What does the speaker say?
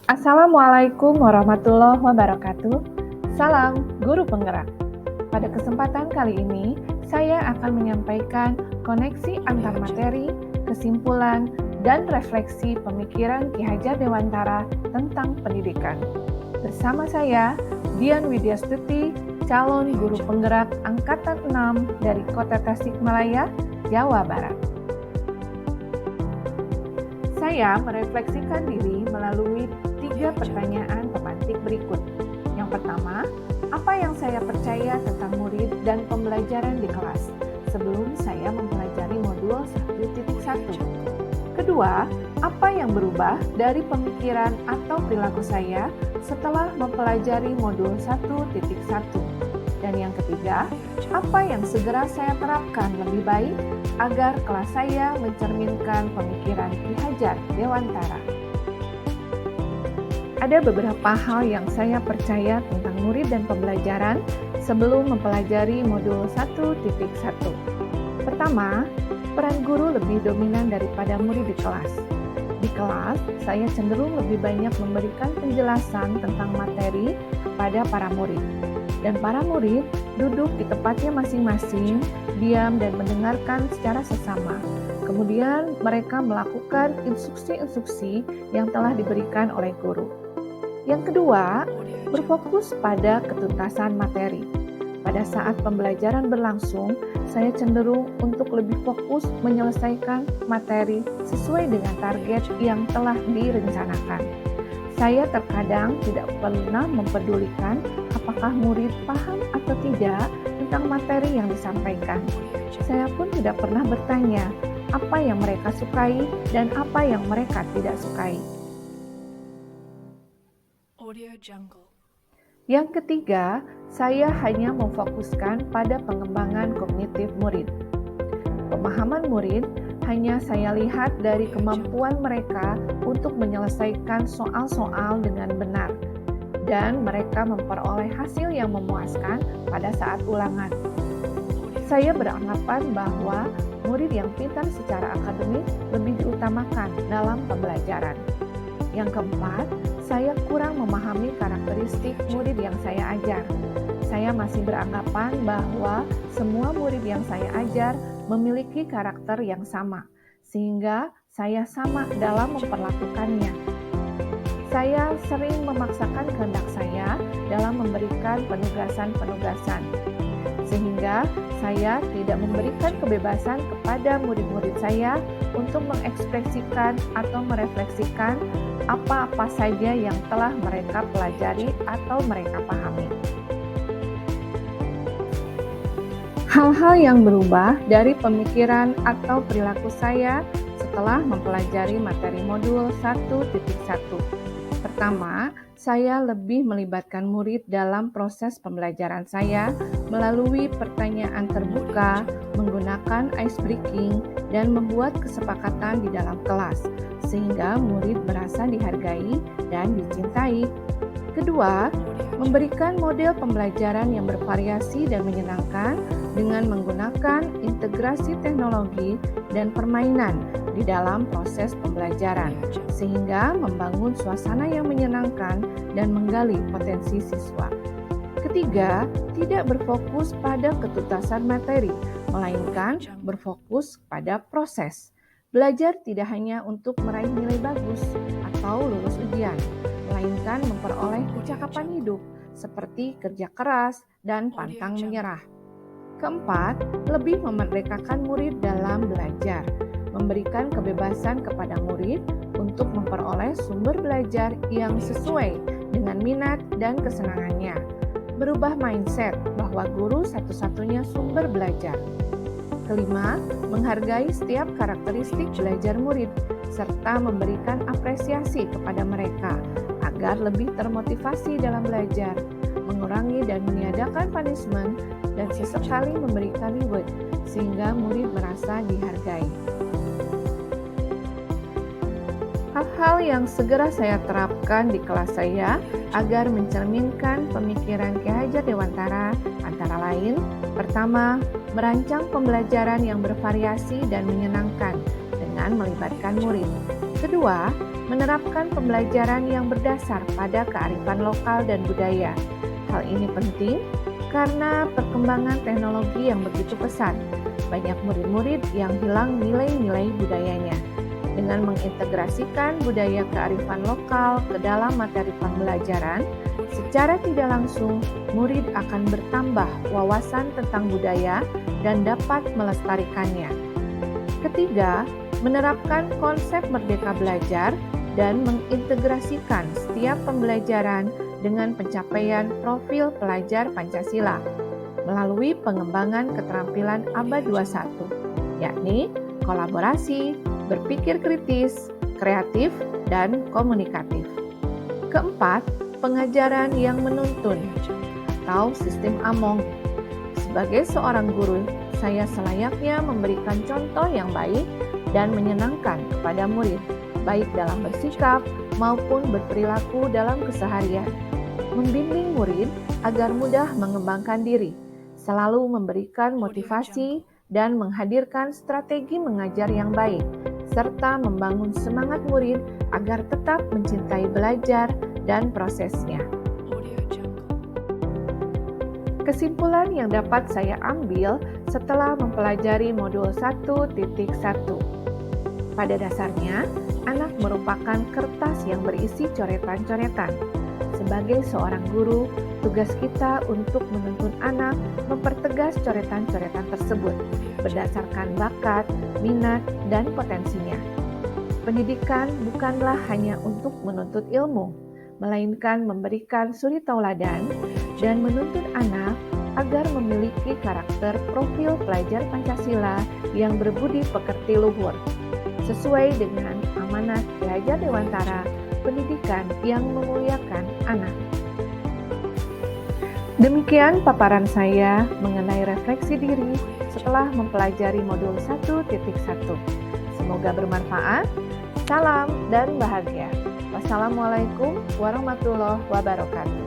Assalamualaikum warahmatullahi wabarakatuh. Salam Guru Penggerak. Pada kesempatan kali ini, saya akan menyampaikan koneksi antar materi, kesimpulan, dan refleksi pemikiran Ki Hajar Dewantara tentang pendidikan. Bersama saya, Dian Widyastuti, calon Guru Penggerak Angkatan 6 dari Kota Tasikmalaya, Jawa Barat. Saya merefleksikan diri melalui 3 pertanyaan pemantik berikut. Yang pertama, apa yang saya percaya tentang murid dan pembelajaran di kelas sebelum saya mempelajari modul 1.1? Kedua, apa yang berubah dari pemikiran atau perilaku saya setelah mempelajari modul 1.1? Dan yang ketiga, apa yang segera saya terapkan lebih baik agar kelas saya mencerminkan pemikiran Ki Hajar Dewantara. Ada beberapa hal yang saya percaya tentang murid dan pembelajaran sebelum mempelajari modul 1.1. Pertama, peran guru lebih dominan daripada murid di kelas. Di kelas, saya cenderung lebih banyak memberikan penjelasan tentang materi kepada para murid. Dan para murid duduk di tempatnya masing-masing, diam dan mendengarkan secara sesama. Kemudian mereka melakukan instruksi-instruksi yang telah diberikan oleh guru. Yang kedua, berfokus pada ketuntasan materi. Pada saat pembelajaran berlangsung, saya cenderung untuk lebih fokus menyelesaikan materi sesuai dengan target yang telah direncanakan. Saya terkadang tidak pernah mempedulikan apakah murid paham atau tidak tentang materi yang disampaikan. Saya pun tidak pernah bertanya apa yang mereka sukai dan apa yang mereka tidak sukai. Yang ketiga, saya hanya memfokuskan pada pengembangan kognitif murid. Pemahaman murid hanya saya lihat dari kemampuan mereka untuk menyelesaikan soal-soal dengan benar, dan mereka memperoleh hasil yang memuaskan pada saat ulangan. Saya beranggapan bahwa murid yang pintar secara akademik lebih diutamakan dalam pembelajaran. Yang keempat, saya kurang memahami karakteristik murid yang saya ajar. Saya masih beranggapan bahwa semua murid yang saya ajar memiliki karakter yang sama, sehingga saya sama dalam memperlakukannya. Saya sering memaksakan kehendak saya dalam memberikan penugasan-penugasan, sehingga saya tidak memberikan kebebasan kepada murid-murid saya untuk mengekspresikan atau merefleksikan apa-apa saja yang telah mereka pelajari atau mereka pahami. Hal-hal yang berubah dari pemikiran atau perilaku saya setelah mempelajari materi modul 1.1. Pertama, saya lebih melibatkan murid dalam proses pembelajaran saya melalui pertanyaan terbuka, menggunakan ice breaking, dan membuat kesepakatan di dalam kelas, sehingga murid merasa dihargai dan dicintai. Kedua, memberikan model pembelajaran yang bervariasi dan menyenangkan dengan menggunakan integrasi teknologi dan permainan di dalam proses pembelajaran, sehingga membangun suasana yang menyenangkan dan menggali potensi siswa. Ketiga, tidak berfokus pada ketuntasan materi, melainkan berfokus pada proses. Belajar tidak hanya untuk meraih nilai bagus atau lulus ujian, melainkan memperoleh kecakapan hidup seperti kerja keras dan pantang menyerah. Keempat, lebih memerdekakan murid dalam belajar, memberikan kebebasan kepada murid untuk memperoleh sumber belajar yang sesuai dengan minat dan kesenangannya. Berubah mindset bahwa guru satu-satunya sumber belajar. Kelima, menghargai setiap karakteristik belajar murid, serta memberikan apresiasi kepada mereka agar lebih termotivasi dalam belajar, mengurangi dan meniadakan punishment, dan sesekali memberikan reward, sehingga murid merasa dihargai. Hal-hal yang segera saya terapkan di kelas saya agar mencerminkan pemikiran Ki Hajar Dewantara antara lain, pertama, merancang pembelajaran yang bervariasi dan menyenangkan dengan melibatkan murid. Kedua, menerapkan pembelajaran yang berdasar pada kearifan lokal dan budaya. Hal ini penting karena perkembangan teknologi yang begitu pesat. Banyak murid-murid yang hilang nilai-nilai budayanya. Dengan mengintegrasikan budaya kearifan lokal ke dalam materi pembelajaran, secara tidak langsung murid akan bertambah wawasan tentang budaya dan dapat melestarikannya. Ketiga, menerapkan konsep merdeka belajar dan mengintegrasikan setiap pembelajaran dengan pencapaian profil pelajar Pancasila melalui pengembangan keterampilan abad 21, yakni kolaborasi, berpikir kritis, kreatif, dan komunikatif. Keempat, pengajaran yang menuntun atau sistem Among. Sebagai seorang guru, saya selayaknya memberikan contoh yang baik dan menyenangkan kepada murid, baik dalam bersikap maupun berperilaku dalam keseharian. Membimbing murid agar mudah mengembangkan diri, selalu memberikan motivasi dan menghadirkan strategi mengajar yang baik, serta membangun semangat murid agar tetap mencintai belajar dan prosesnya. Kesimpulan yang dapat saya ambil setelah mempelajari modul 1.1. Pada dasarnya, anak merupakan kertas yang berisi coretan-coretan. Sebagai seorang guru, tugas kita untuk menuntun anak mempertegas coretan-coretan tersebut berdasarkan bakat, minat, dan potensinya. Pendidikan bukanlah hanya untuk menuntut ilmu, melainkan memberikan suri tauladan dan menuntun anak agar memiliki karakter profil pelajar Pancasila yang berbudi pekerti luhur, sesuai dengan amanat Ki Hajar Dewantara, pendidikan yang memuliakan anak. Demikian paparan saya mengenai refleksi diri setelah mempelajari modul 1.1. Semoga bermanfaat. Salam dan bahagia. Wassalamualaikum warahmatullahi wabarakatuh.